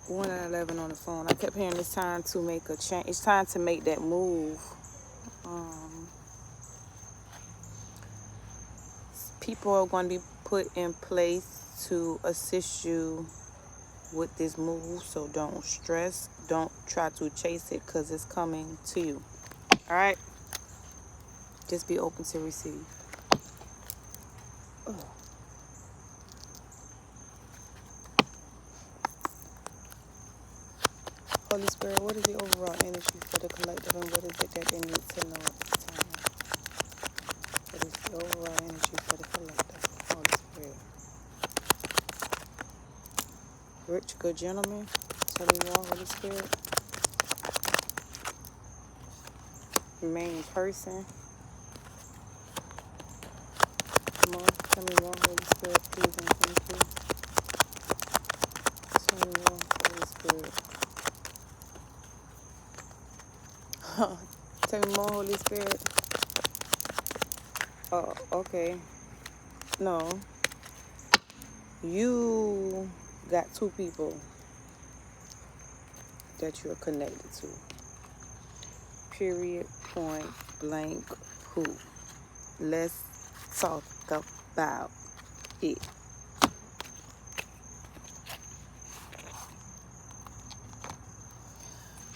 1 at 11 on the phone. I kept hearing it's time to make a change. It's time to make that move. People are going to be put in place to assist you with this move. So don't stress. Don't try to chase it because it's coming to you. All right? Just be open to receive. Oh. Holy Spirit, what is the overall energy for the collective, and what is it that they need to know at this time? What is the overall energy for the collective, Holy Spirit? Rich, good gentleman, tell me more, Holy Spirit. Main person. Come on, tell me more, Holy Spirit, please and thank you. Tell me more, Holy Spirit. Tell me more, Holy Spirit. Oh, okay. No. You got two people that you're connected to. Period, point, blank, who. Let's talk about it.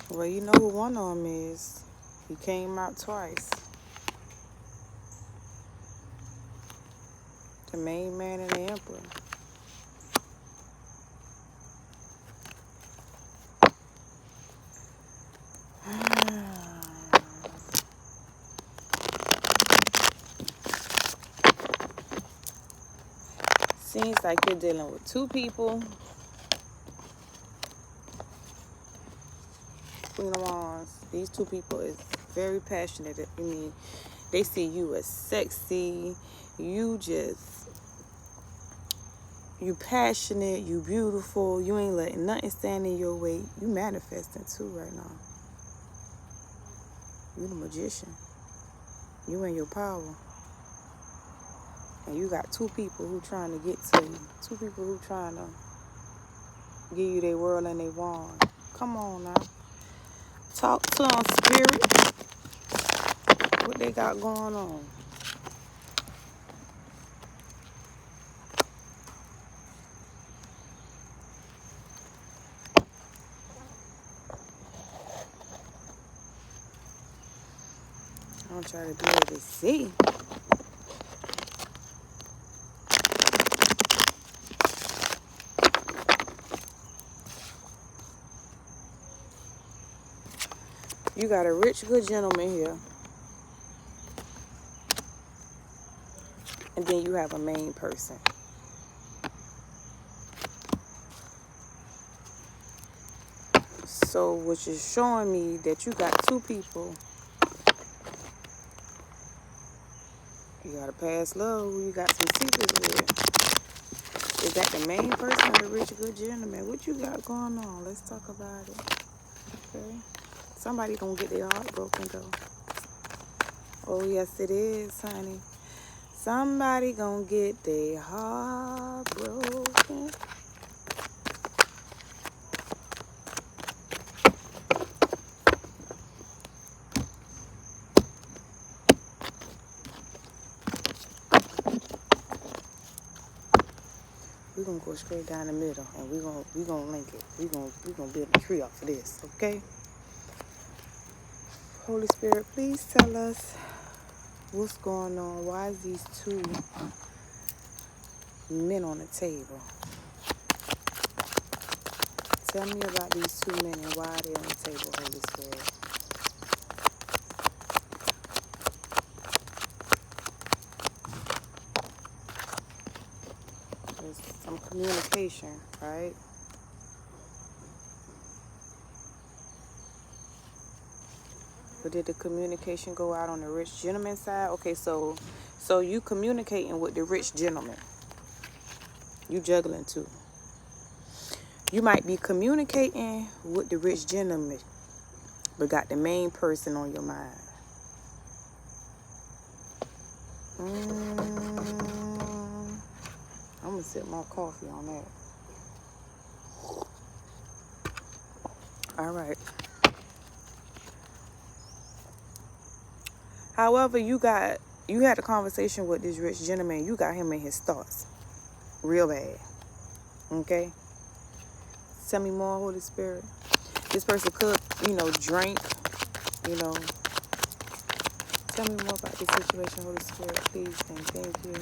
Well, you know who one of them is. He came out twice. The main man and the emperor. Seems like you're dealing with two people. Queen of Wands. These two people is very passionate. I mean, they see you as sexy. You passionate. You beautiful. You ain't letting nothing stand in your way. You manifesting too right now. You the magician. You in your power. And you got two people who trying to get to you. Two people who trying to give you their world and their wand. Come on now. Talk to them, spirit. What they got going on? I'm gonna try to do what they see. You got a rich, good gentleman here. And then you have a main person. So, which is showing me that you got two people. You got a past love who you got some secrets with. Is that the main person or the rich, good gentleman? What you got going on? Let's talk about it. Okay. Somebody gonna get their heart broken though. Oh yes it is, honey. Somebody gonna get their heart broken. We're gonna go straight down the middle and we're gonna link it. We're gonna build a tree off of this, okay? Holy Spirit, please tell us what's going on. Why is these two men on the table? Tell me about these two men and why they're on the table, Holy Spirit. There's some communication, right? But did the communication go out on the rich gentleman side? Okay, so you communicating with the rich gentleman. You juggling too. You might be communicating with the rich gentleman, but got the main person on your mind. I'm gonna sip my coffee on that. All right. However, you had a conversation with this rich gentleman. You got him in his thoughts. Real bad. Okay? Tell me more, Holy Spirit. This person could, drink, you know. Tell me more about this situation, Holy Spirit, please, and thank you.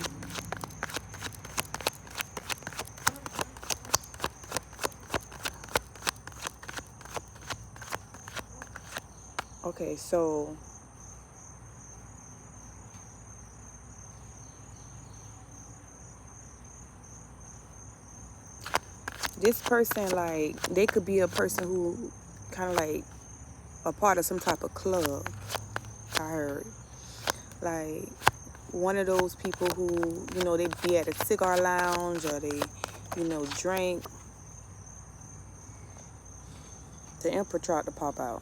Okay, so this person, like, they could be a person who kind of like a part of some type of club, I heard. Like, one of those people who, they be at a cigar lounge or they, drink. The Emperor tried to pop out.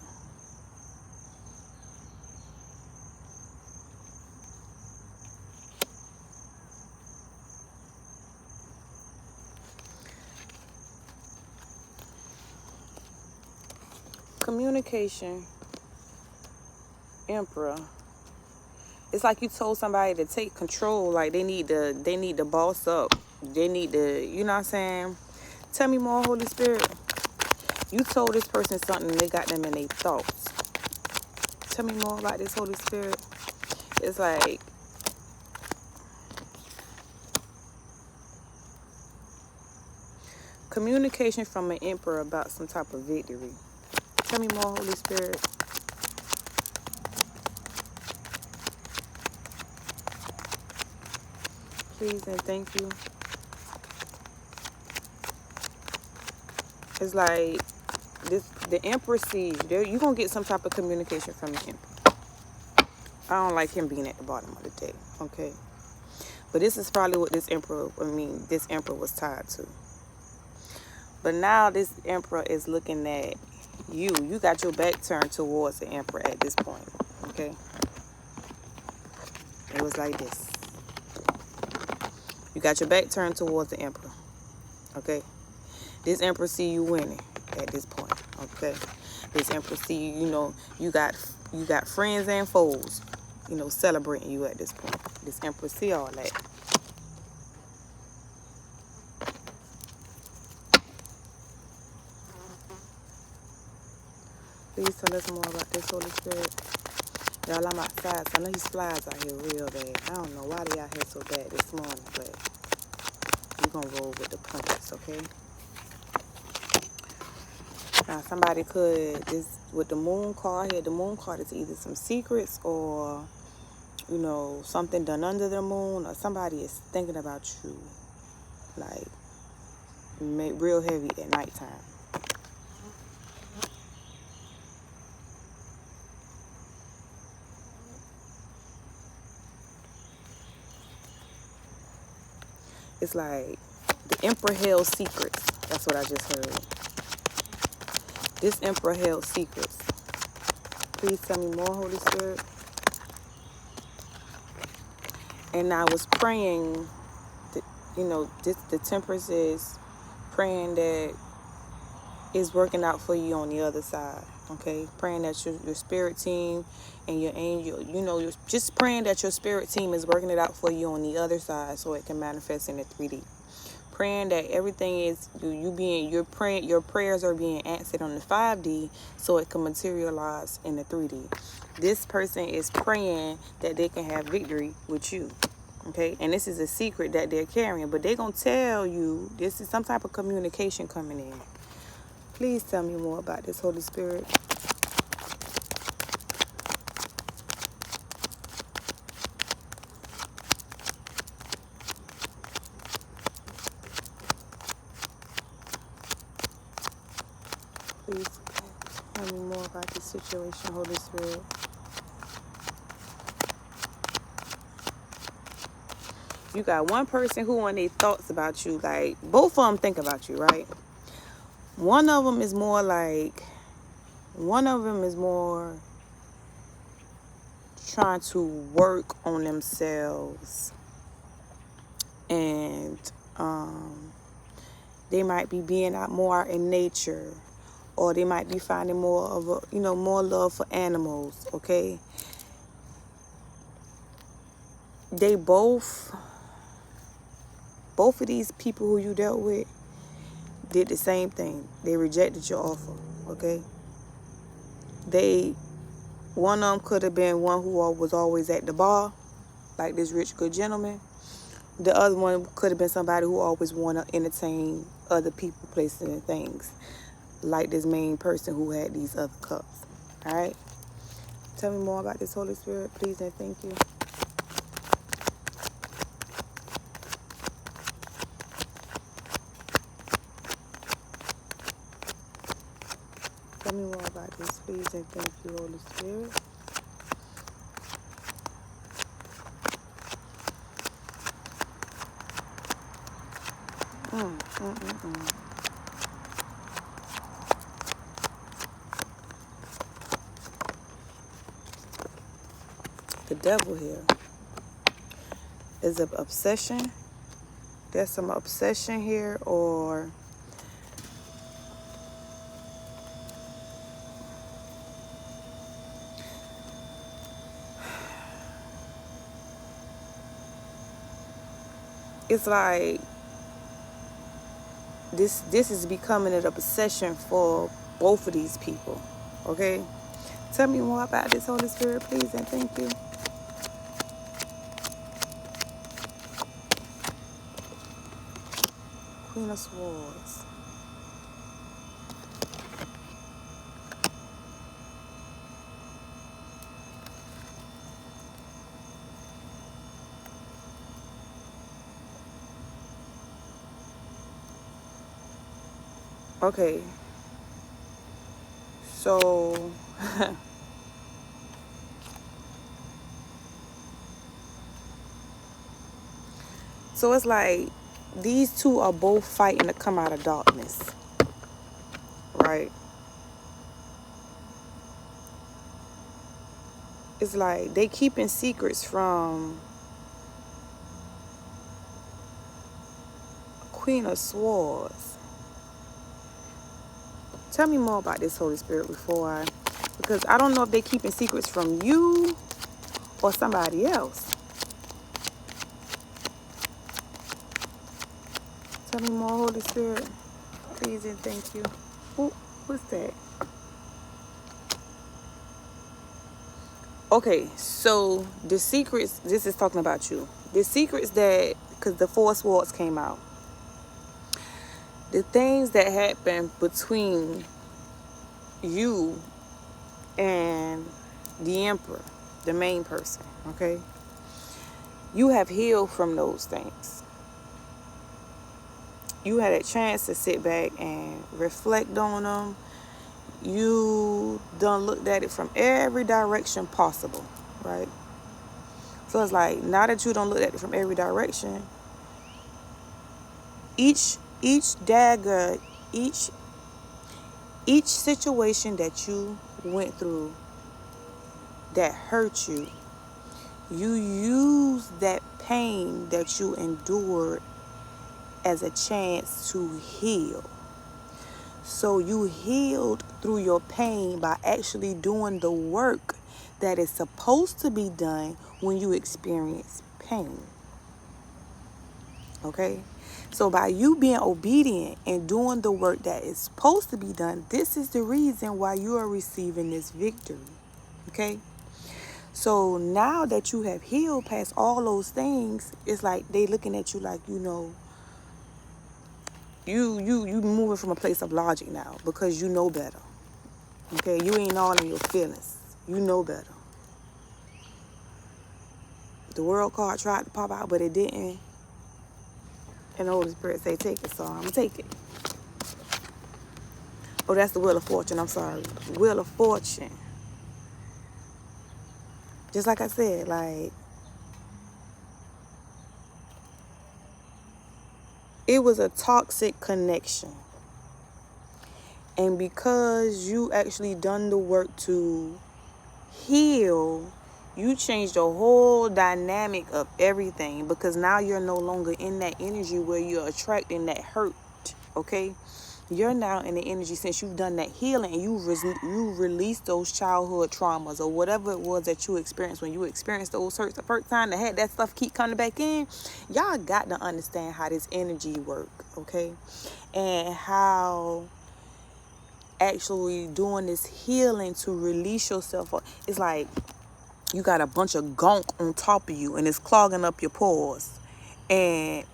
Communication, Emperor. It's like you told somebody to take control. Like they need to boss up. They need to, you know what I'm saying? Tell me more, Holy Spirit. You told this person something, they got them in their thoughts. Tell me more about this, Holy Spirit. It's like communication from an Emperor about some type of victory. Tell me more, Holy Spirit. Please and thank you. It's like the Emperor sees you. You're going to get some type of communication from the Emperor. I don't like him being at the bottom of the deck, okay? But this is probably what this Emperor was tied to. But now this Emperor is looking at you. You got your back turned towards the Emperor at this point, okay? It was like this. You got your back turned towards the Emperor, okay? This Emperor see you winning at this point, okay? This Emperor see you got friends and foes, celebrating you at this point. This Emperor see all that. Please tell us more about this, Holy Spirit. Y'all, I'm outside, so I know these flies out here real bad. I don't know why they out here so bad this morning, but we're going to roll with the punches, okay? Now, somebody could, with the moon card here, the moon card is either some secrets or, something done under the moon, or somebody is thinking about you, like, real heavy at nighttime. It's like the Emperor held secrets. That's what I just heard. This Emperor held secrets. Please tell me more, Holy Spirit. And I was praying, the Temperance is praying that it's working out for you on the other side, okay? Praying that your spirit team and your angel, you're just praying that your spirit team is working it out for you on the other side so it can manifest in the 3D. Praying that everything is your prayers are being answered on the 5D so it can materialize in the 3D. This person is praying that they can have victory with you, okay? And this is a secret that they're carrying, but they're going to tell you this is some type of communication coming in. Please tell me more about this, Holy Spirit. Please tell me more about this situation, Holy Spirit. You got one person who on their thoughts about you, like both of them think about you, right? One of them is more trying to work on themselves, and they might be being out more in nature, or they might be finding more of a, you know, more love for animals, okay? They both of these people who you dealt with did the same thing. They rejected your offer, okay? One of them could have been one who was always at the bar, like this rich, good gentleman. The other one could have been somebody who always want to entertain other people, places, and things, like this main person who had these other cups, all right? Tell me more about this, Holy Spirit, please, and thank you. Tell me more about this, please, and thank you, Holy Spirit. The devil here is an obsession. There's some obsession here, or it's like this is becoming an obsession for both of these people, okay? Tell me more about this, Holy Spirit, please, and thank you. Queen of Swords. Okay, so so it's like these two are both fighting to come out of darkness, right? It's like they keeping secrets from Queen of Swords. Tell me more about this, Holy Spirit, because I don't know if they're keeping secrets from you or somebody else. Tell me more, Holy Spirit, please, and thank you. Ooh, what's that? Okay, so the secrets, this is talking about you. The secrets that, because the Four Swords came out. The things that happened between you and the Emperor, the main person, okay? You have healed from those things. You had a chance to sit back and reflect on them. You done looked at it from every direction possible, right? So it's like, now that you don't look at it from every direction, each dagger, each situation that you went through that hurt you, you use that pain that you endured as a chance to heal. So you healed through your pain by actually doing the work that is supposed to be done when you experience pain. Okay? So by you being obedient and doing the work that is supposed to be done, this is the reason why you are receiving this victory. Okay? So now that you have healed past all those things, it's like they looking at you like, you know, you moving from a place of logic now because you know better. Okay? You ain't all in your feelings. You know better. The world card tried to pop out, but it didn't. And the Holy Spirit say, take it, so I'm going to take it. Oh, that's the Wheel of Fortune. I'm sorry. Wheel of Fortune. Just like I said, like, it was a toxic connection. And because you actually done the work to heal, you changed the whole dynamic of everything, because now you're no longer in that energy where you're attracting that hurt, okay? you're now in the energy, since you've done that healing and you released those childhood traumas or whatever it was that you experienced when you experienced those hurts the first time, that had that stuff keep coming back in. Y'all got to understand how this energy work, okay? And how actually doing this healing to release yourself. It's like you got a bunch of gunk on top of you and it's clogging up your pores, and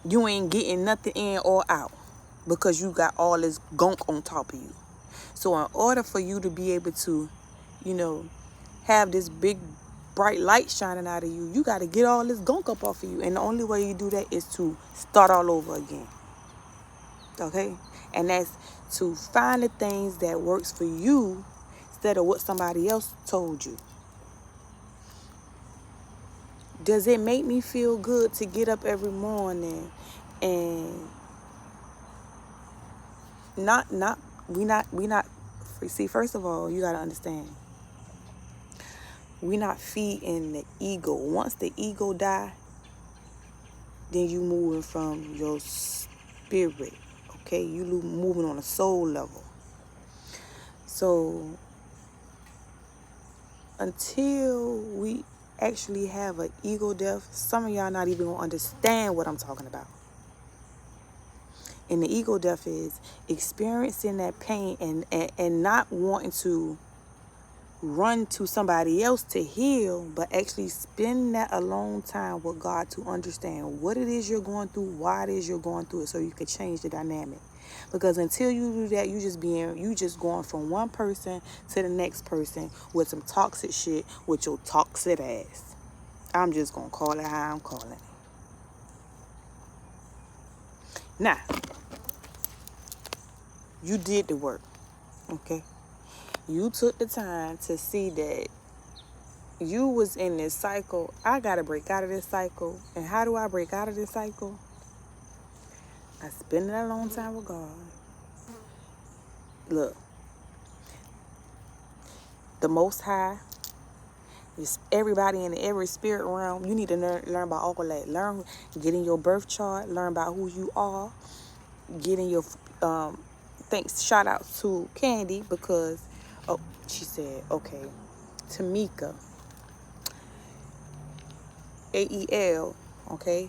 you ain't getting nothing in or out because you got all this gunk on top of you. So in order for you to be able to, have this big bright light shining out of you, you got to get all this gunk up off of you. And the only way you do that is to start all over again. Okay? And that's to find the things that works for you instead of what somebody else told you. Does it make me feel good to get up every morning and see, first of all, you got to understand, we not feeding the ego. Once the ego die, then you moving from your spirit, okay? You moving on a soul level. So until we actually have an ego death, some of y'all not even gonna understand what I'm talking about. And the ego death is experiencing that pain and not wanting to run to somebody else to heal, but actually spend that alone time with God to understand what it is you're going through, why it is you're going through it, so you can change the dynamic. Because until you do that, you just going from one person to the next person with some toxic shit with your toxic ass. I'm just gonna call it how I'm calling it. Now, you did the work, okay? You took the time to see that you was in this cycle. I got to break out of this cycle. And how do I break out of this cycle? I spend a long time with God. Look, the Most High, is everybody in every spirit realm. You need to learn about all that. Get in your birth chart. Learn about who you are. Get in your, thanks, shout out to Candy because, she said, okay, Tamika, AEL, okay,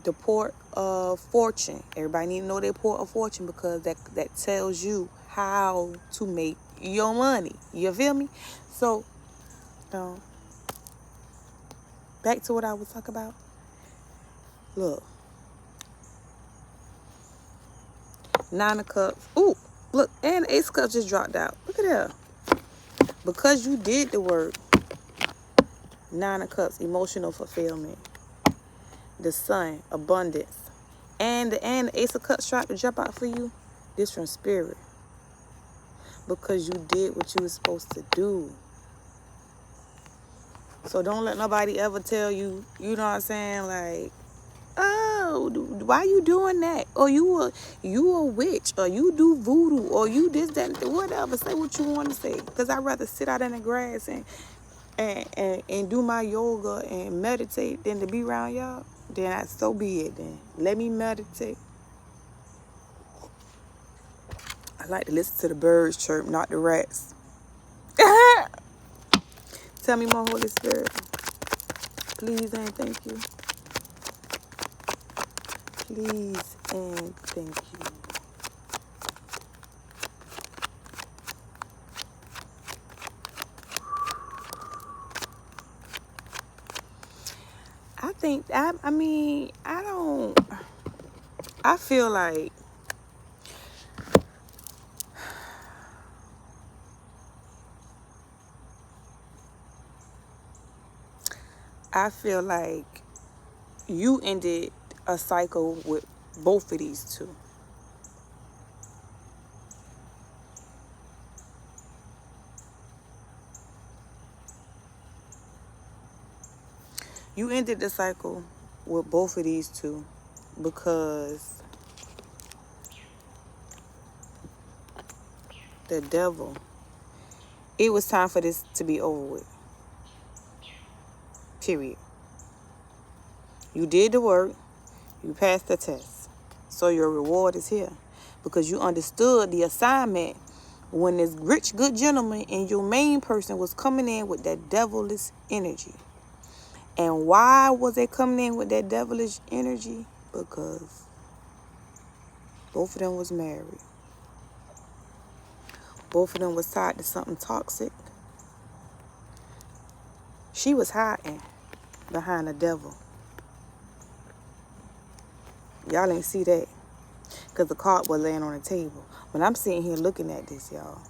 the port of fortune. Everybody need to know their port of fortune because that tells you how to make your money. You feel me? So, back to what I was talking about. Look, 9 of Cups. Ooh, look, and Ace of Cups just dropped out. Look at that. Because you did the work. 9 of Cups, emotional fulfillment. The Sun, abundance. And the Ace of Cups tried to jump out for you. This from Spirit. Because you did what you were supposed to do. So don't let nobody ever tell you, you know what I'm saying, like, oh, why you doing that? Or you a witch, or you do voodoo, or you this, that, whatever. Say what you want to say. Because I'd rather sit out in the grass and do my yoga and meditate than to be around y'all. Then so be it then. Let me meditate. I like to listen to the birds chirp, not the rats. Tell me more, Holy Spirit. Please and thank you. Please and thank you. I feel like you ended a cycle with both of these two. You ended the cycle with both of these two because the devil, it was time for this to be over with. Period. You did the work. You passed the test. So your reward is here. because you understood the assignment when this rich, good gentleman and your main person was coming in with that devilish energy. And why was they coming in with that devilish energy? Because both of them was married. Both of them was tied to something toxic. She was hiding behind the devil. Y'all ain't see that because the card was laying on the table. But I'm sitting here looking at this, y'all.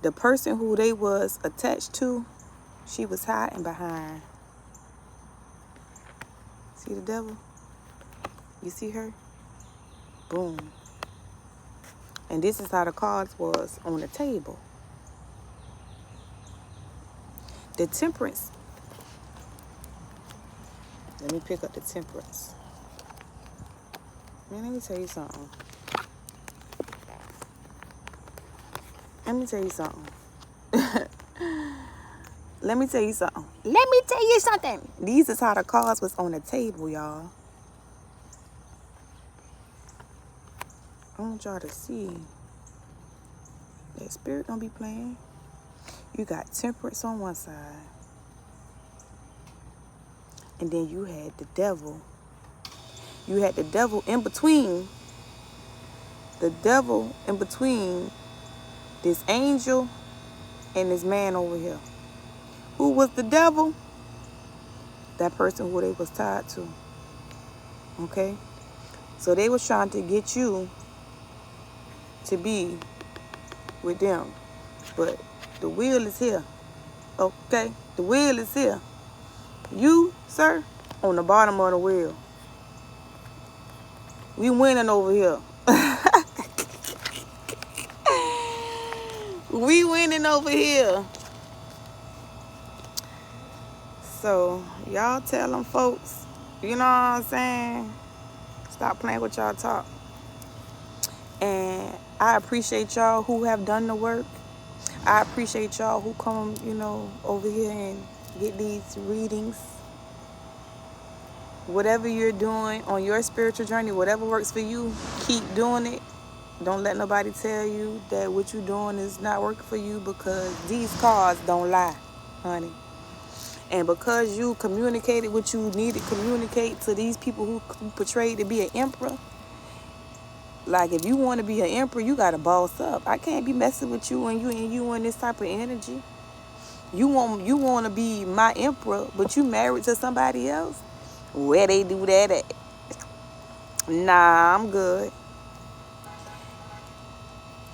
The person who they was attached to, she was hiding behind. See the devil? You see her? Boom. And this is how the cards was on the table. The temperance. Let me pick up the temperance. Man, let me tell you something. Let me tell you something. Let me tell you something. Let me tell you something. These is how the cards was on the table, y'all. I want y'all to see. That spirit don't be playing. You got temperance on one side. And then you had the devil. You had the devil in between. The devil in between this angel and this man over here. Who was the devil? That person who they was tied to. Okay? So they was trying to get you to be with them. But the wheel is here. Okay? The wheel is here. You, sir, on the bottom of the wheel. We winning over here. We winning over here. So, y'all tell them folks, you know what I'm saying? Stop playing with y'all talk. And I appreciate y'all who have done the work. I appreciate y'all who come, over here and get these readings. Whatever you're doing on your spiritual journey, whatever works for you, keep doing it. Don't let nobody tell you that what you're doing is not working for you, because these cards don't lie, honey. And because you communicated what you needed to communicate to these people who portrayed to be an emperor, like if you want to be an emperor, you got to boss up. I can't be messing with you and you in this type of energy. You want to be my emperor, but you married to somebody else? Where they do that at? Nah, I'm good.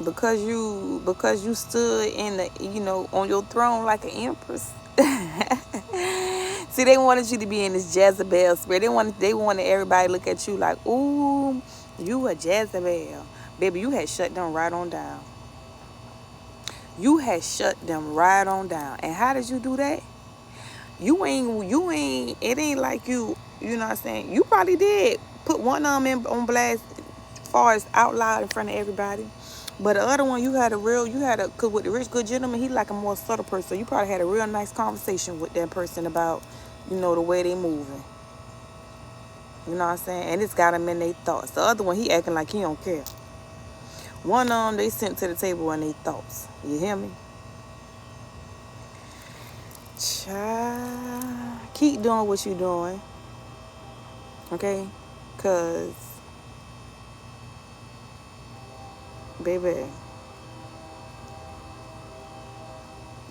Because you stood in the on your throne like an empress. See, they wanted you to be in this Jezebel spirit. They wanted everybody to look at you like, ooh, you a Jezebel. Baby, you had shut them right on down. You had shut them right on down. And how did you do that? It ain't like you know what I'm saying? You probably did put one of them on blast as far as out loud in front of everybody. But the other one, because with the rich, good gentleman, he like a more subtle person. So you probably had a real nice conversation with that person about, the way they moving. You know what I'm saying? And it's got them in their thoughts. The other one, he acting like he don't care. One of them, they sent to the table in their thoughts. You hear me? Child, keep doing what you're doing. Okay? Because, baby,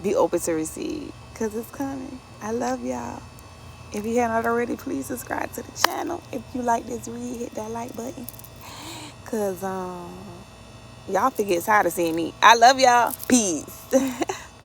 be open to receive, because it's coming. I love y'all. If you haven't already, please subscribe to the channel. If you like this read, hit that like button, because y'all forget how to see me. I love y'all. Peace.